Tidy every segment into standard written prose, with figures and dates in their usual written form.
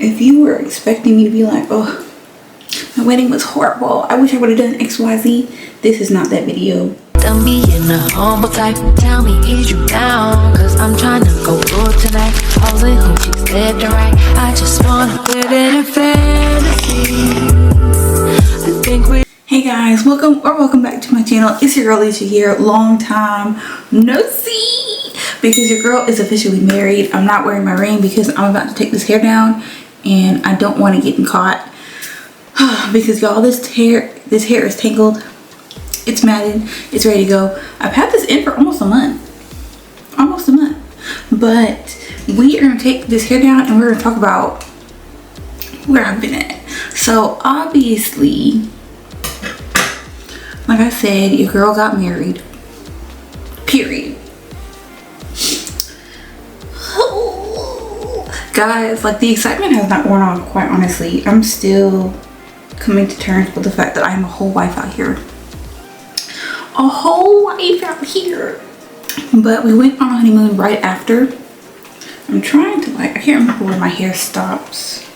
if you were expecting me to be like, oh, my wedding was horrible, I wish I would have done XYZ, this is not that video. Don't be in a humble type. Tell me, is you down? Cause I'm trying to go good tonight. Holding who she's left and right. I just wanna live in a fantasy. I think we. Hey guys, welcome back to my channel. It's your girl Alishia here. Long time no see, because your girl is officially married. I'm not wearing my ring because I'm about to take this hair down and I don't want to get caught. Because y'all, this hair is tangled. It's matted. It's ready to go. I've had this in for almost a month. But we are gonna take this hair down and we're gonna talk about where I've been at. So obviously, like I said, your girl got married. Period. Guys, like, the excitement has not worn off, quite honestly. I'm still coming to terms with the fact that I'm a whole wife out here. But we went on a honeymoon right after. I'm trying to, like, I can't remember where my hair stops.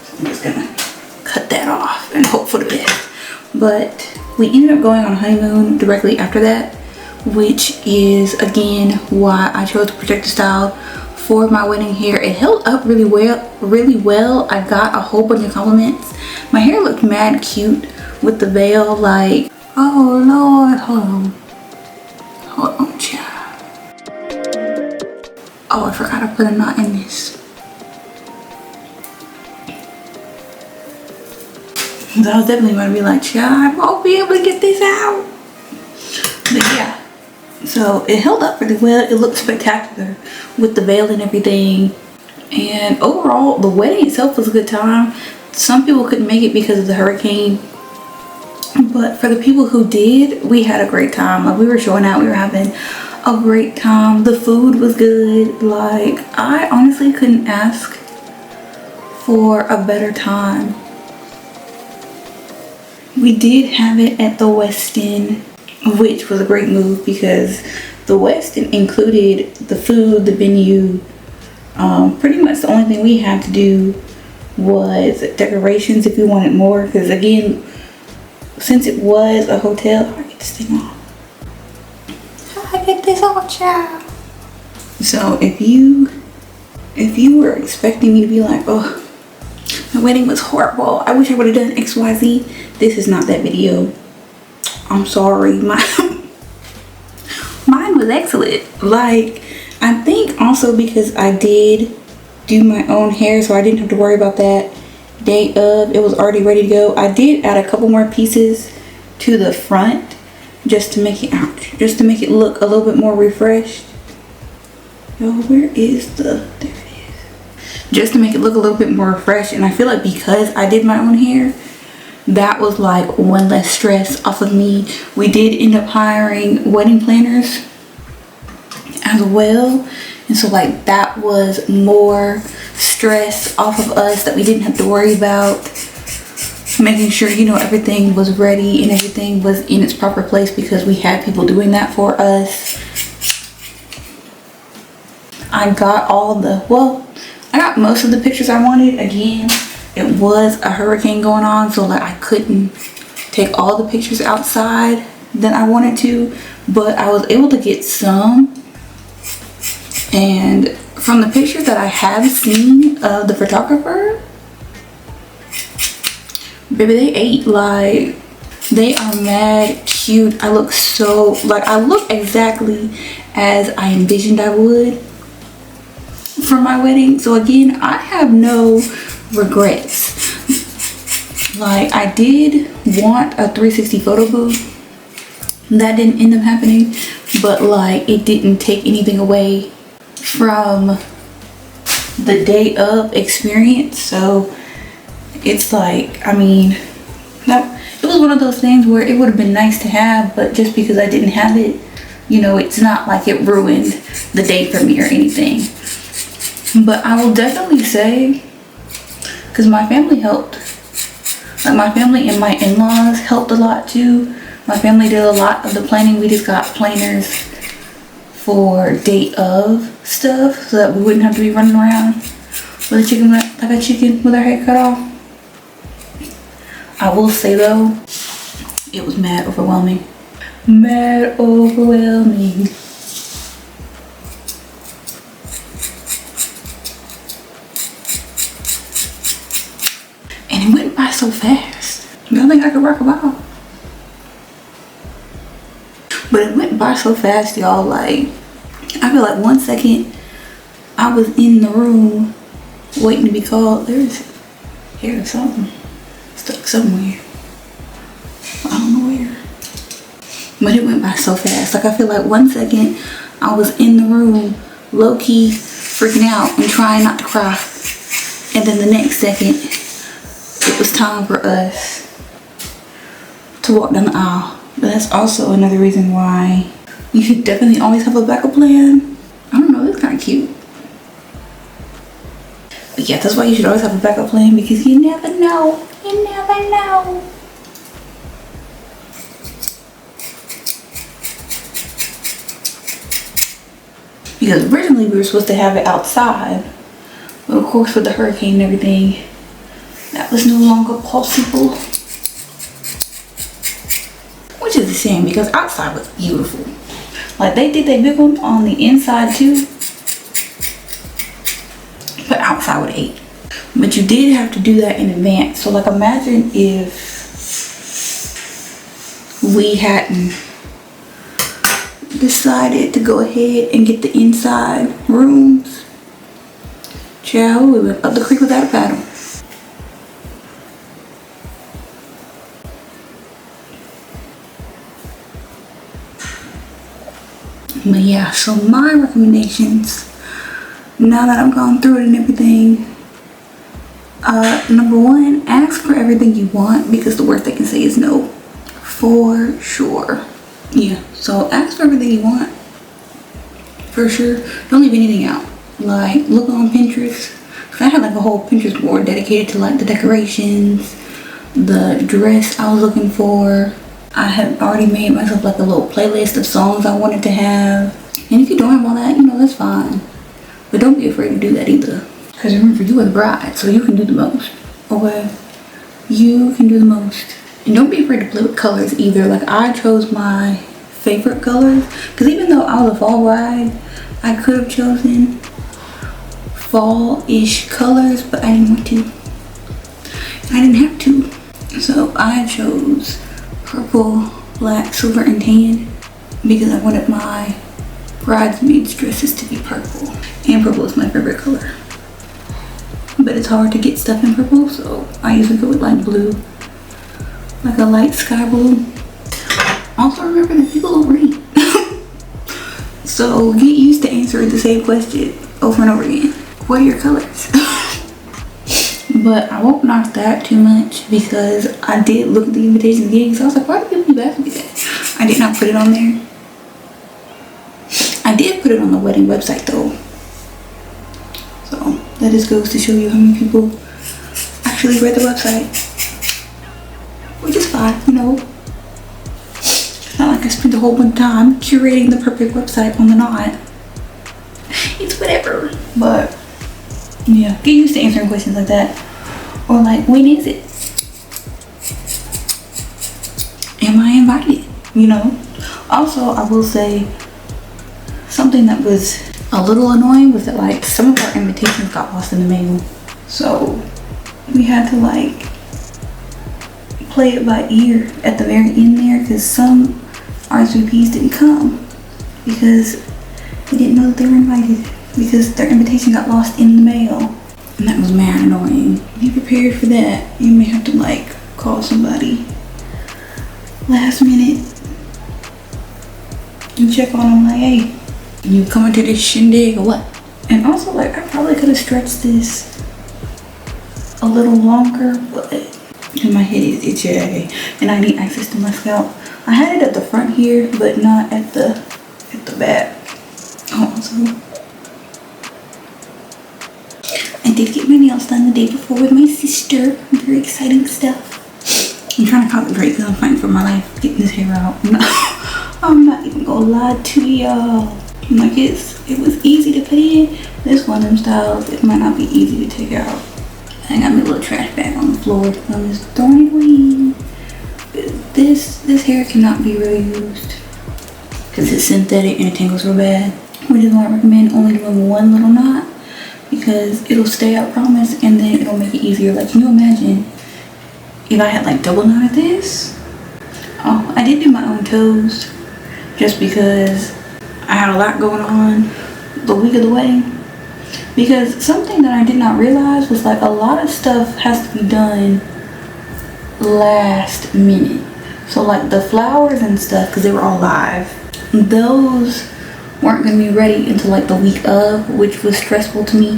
So I'm just gonna cut that off and hope for the best. But we ended up going on a honeymoon directly after that, which is again why I chose to protect the style for my wedding hair. It held up really well. I got a whole bunch of compliments. My hair looked mad cute with the veil. Like, oh Lord, hold on, child. Oh, I forgot to put a knot in this. So I was definitely going to be like, child, I won't be able to get this out. But yeah, so it held up really well. It looked spectacular with the veil and everything. And overall, the wedding itself was a good time. Some people couldn't make it because of the hurricane. But for the people who did, we had a great time. Like, we were showing out, we were having a great time. The food was good. Like, I honestly couldn't ask for a better time. We did have it at the Westin, which was a great move because the Westin included the food, the venue. Pretty much the only thing we had to do was decorations if we wanted more, because again, since it was a hotel, how do I get this thing off? How do I get this off, child? So if you were expecting me to be like, oh, my wedding was horrible, I wish I would have done XYZ, this is not that video. I'm sorry. Mine was excellent. Like, I think also because I did do my own hair, so I didn't have to worry about that. Day of, it was already ready to go. I did add a couple more pieces to the front just to make it look a little bit more refreshed. Yo, where is there it is. Just to make it look a little bit more refreshed. And I feel like because I did my own hair, that was like one less stress off of me. We did end up hiring wedding planners as well, and so like that was more stress off of us that we didn't have to worry about. Making sure, you know, everything was ready and everything was in its proper place because we had people doing that for us. I got most of the pictures I wanted. Again, it was a hurricane going on, so like I couldn't take all the pictures outside that I wanted to, but I was able to get some. And from the pictures that I have seen of the photographer, baby, they ate. Like, they are mad cute. I look exactly as I envisioned I would for my wedding. So again, I have no regrets. Like, I did want a 360 photo booth. That didn't end up happening, but like, it didn't take anything away from the day of experience. So it's like, I mean, it was one of those things where it would have been nice to have, but just because I didn't have it, you know, it's not like it ruined the day for me or anything. But I will definitely say, because my family helped, like my family and my in-laws helped a lot too. My family did a lot of the planning. We just got planners for day of stuff so that we wouldn't have to be running around. with a chicken, like a chicken with her head cut off. I will say though, it was mad overwhelming. Mad overwhelming. And it went by so fast. I don't think I could rock a ball. But it went by so fast, y'all. Like, I feel like 1 second I was in the room waiting to be called. There's something stuck somewhere. I don't know where. But it went by so fast. Like, I feel like 1 second I was in the room low-key freaking out and trying not to cry. And then the next second, it was time for us to walk down the aisle. But that's also another reason why you should definitely always have a backup plan. I don't know, it's kind of cute. But yeah, that's why you should always have a backup plan, because you never know. You never know. Because originally we were supposed to have it outside. But of course with the hurricane and everything, that was no longer possible. Which is a shame, because outside was beautiful. Like, they did that big one on the inside too. But outside would hate. But you did have to do that in advance. So like, imagine if we hadn't decided to go ahead and get the inside rooms. Child, we went up the creek without a paddle. But yeah, so my recommendations, now that I've gone through it and everything, number one, ask for everything you want, because the worst they can say is no. For sure. Yeah, so ask for everything you want. For sure. Don't leave anything out. Like, look on Pinterest. Cause I had like a whole Pinterest board dedicated to like the decorations, the dress I was looking for. I had already made myself like a little playlist of songs I wanted to have. And if you don't have all that, you know, that's fine. But don't be afraid to do that either. Because remember, you are the bride, so you can do the most. Okay? You can do the most. And don't be afraid to play with colors either. Like, I chose my favorite colors. Because even though I was a fall bride, I could have chosen fall-ish colors, but I didn't want to. I didn't have to. So I chose purple, black, silver, and tan, because I wanted my bridesmaids dresses to be purple. And purple is my favorite color. But it's hard to get stuff in purple, so I usually go with light blue. Like a light sky blue. Also remember that people don't read. So get used to answering the same question over and over again. What are your colors? But I won't knock that too much, because I did look at the invitations again, so I was like, why do people be asking me that? I did not put it on there. I did put it on the wedding website though. So that just goes to show you how many people actually read the website. Which is fine, you know. It's not like I spent a whole bunch of time curating the perfect website on the knot. It's whatever. But yeah, get used to answering questions like that. Or like, when is it? Am I invited? You know? Also, I will say, something that was a little annoying was that like some of our invitations got lost in the mail. So we had to like play it by ear at the very end there, because some RSVPs didn't come because they didn't know that they were invited, because their invitation got lost in the mail. And that was mad annoying. Be prepared for that. You may have to like call somebody last minute and check on them like, hey, you coming to this shindig or what? And also like, I probably could have stretched this a little longer, but my head is itchy and I need access to my scalp. I had it at the front here, but not at the back. Also, I did get my nails done the day before with my sister. Very exciting stuff. I'm trying to concentrate because I'm fighting for my life getting this hair out. I'm not even gonna lie to y'all. Like, it's it was easy to put in. This one of them styles, it might not be easy to take out. I got my little trash bag on the floor. I'm just throwing it away. This hair cannot be really used because it's synthetic and it tangles real bad. Which is why I recommend only doing one little knot, because it'll stay, I promise, and then it'll make it easier. Like, can you imagine if I had like double knotted this? Oh, I did do my own toes just because I had a lot going on the week of the wedding. Because something that I did not realize was like a lot of stuff has to be done last minute. So like the flowers and stuff, because they were all live, those weren't going to be ready until like the week of, which was stressful to me.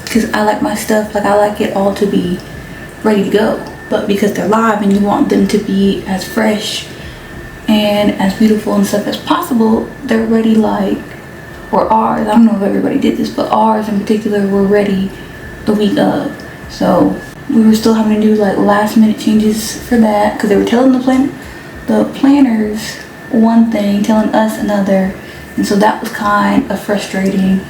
Because I like my stuff, like I like it all to be ready to go. But because they're live and you want them to be as fresh and as beautiful and stuff as possible, they're ready like, or ours, I don't know if everybody did this, but ours in particular were ready the week of. So we were still having to do like last minute changes for that, because they were telling the planners one thing, telling us another, and so that was kind of frustrating,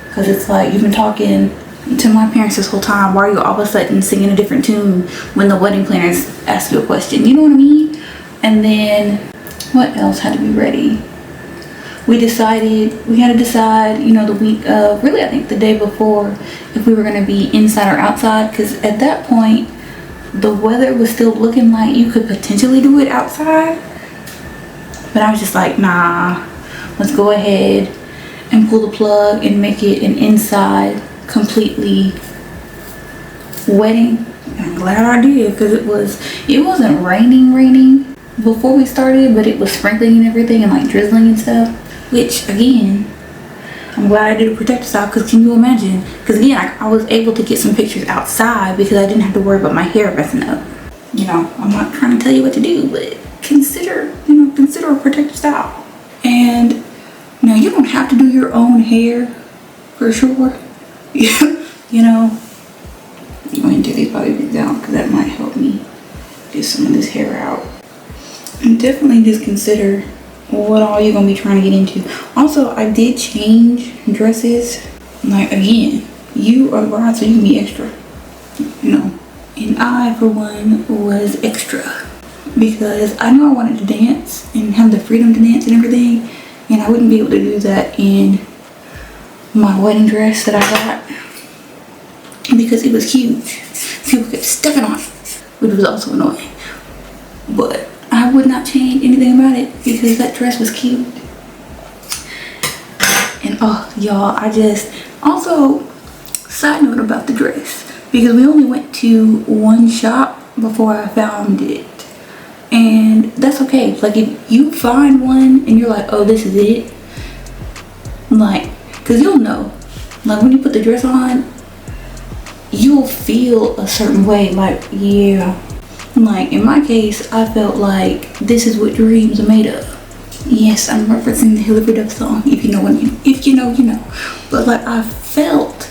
because it's like you've been talking to my parents this whole time, why are you all of a sudden singing a different tune when the wedding planners ask you a question, you know what I mean? And then what else had to be ready? We had to decide, you know, the week of, really I think the day before, if we were going to be inside or outside, because at that point the weather was still looking like you could potentially do it outside. But I was just like, nah, let's go ahead and pull the plug and make it an inside completely wedding. And I'm glad I did, because it wasn't raining before we started, but it was sprinkling and everything and like drizzling and stuff. Which again, I'm glad I did a protective style, because can you imagine? Because again, I was able to get some pictures outside because I didn't have to worry about my hair messing up. You know, I'm not trying to tell you what to do, but consider a protective style. And now you don't have to do your own hair for sure. You know, I'm going to take these bobby pins out because that might help me get some of this hair out. And definitely just consider what all you're gonna be trying to get into. Also, I did change dresses. Like, again, you are the bride, so you can be extra, you know. And I, for one, was extra because I knew I wanted to dance and have the freedom to dance and everything, and I wouldn't be able to do that in my wedding dress that I got because it was huge. People kept stepping on it, which was also annoying. But I would not change anything about it because that dress was cute. And oh, y'all, also, side note about the dress, because we only went to one shop before I found it. And that's okay. Like, if you find one and you're like, oh, this is it, like, because you'll know. Like, when you put the dress on, you'll feel a certain way. Like, yeah. Like, in my case, I felt like this is what dreams are made of. Yes, I'm referencing the Hillary Duff song. If you know, you know. But, like, I felt,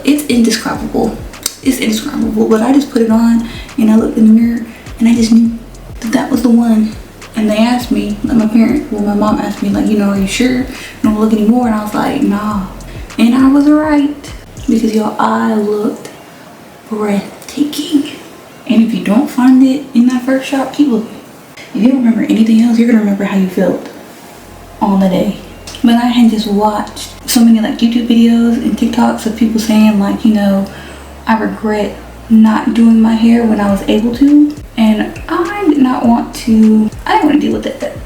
it's indescribable. It's indescribable. But I just put it on and I looked in the mirror and I just knew that was the one. And they asked me, like my mom asked me, like, you know, are you sure? Don't look anymore. And I was like, nah. And I was right, because y'all, I looked breathtaking. And if you don't find it in that first shop, keep looking. If you don't remember anything else, you're gonna remember how you felt on the day. But I had just watched so many like YouTube videos and TikToks of people saying, like, you know, I regret not doing my hair when I was able to. And I didn't want to deal with that.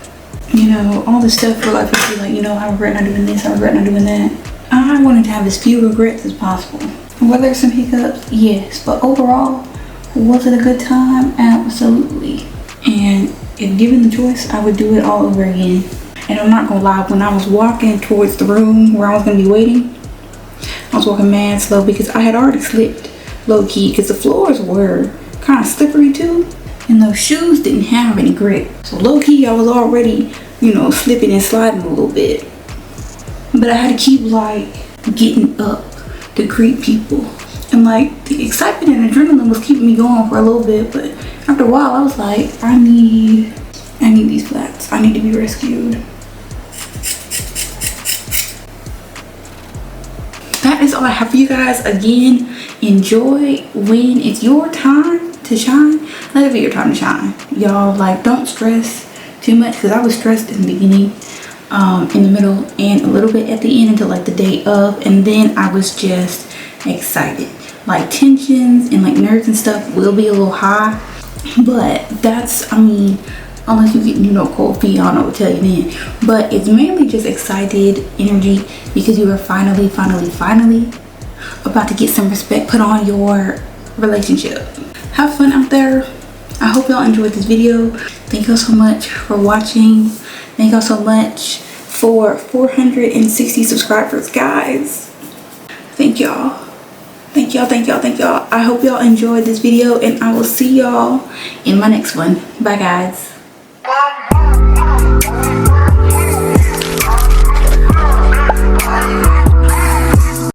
You know, all the stuff where like people be like, you know, I regret not doing this, I regret not doing that. I wanted to have as few regrets as possible. Were there some hiccups? Yes. But overall, was it a good time? Absolutely. And if given the choice, I would do it all over again. And I'm not gonna lie, when I was walking towards the room where I was gonna be waiting, I was walking mad slow because I had already slipped low-key, because the floors were kind of slippery too, and those shoes didn't have any grip. So low-key, I was already, you know, slipping and sliding a little bit. But I had to keep like getting up to greet people. And like the excitement and adrenaline was keeping me going for a little bit, but after a while I was like, I need these flats. I need to be rescued. that is all I have for you guys. Again, enjoy when it's your time to shine. Let it be your time to shine, y'all. Like, don't stress too much, because I was stressed in the beginning, in the middle, and a little bit at the end until like the day of, and then I was just excited. Like, tensions and like nerves and stuff will be a little high, but that's, I mean, unless you get, you know, cold feet, I don't know what to tell you then. But it's mainly just excited energy, because you are finally about to get some respect put on your relationship. Have fun out there. I hope y'all enjoyed this video. Thank y'all so much for watching. Thank y'all so much for 460 subscribers, guys. Thank y'all. Thank y'all. I hope y'all enjoyed this video, and I will see y'all in my next one. Bye, guys.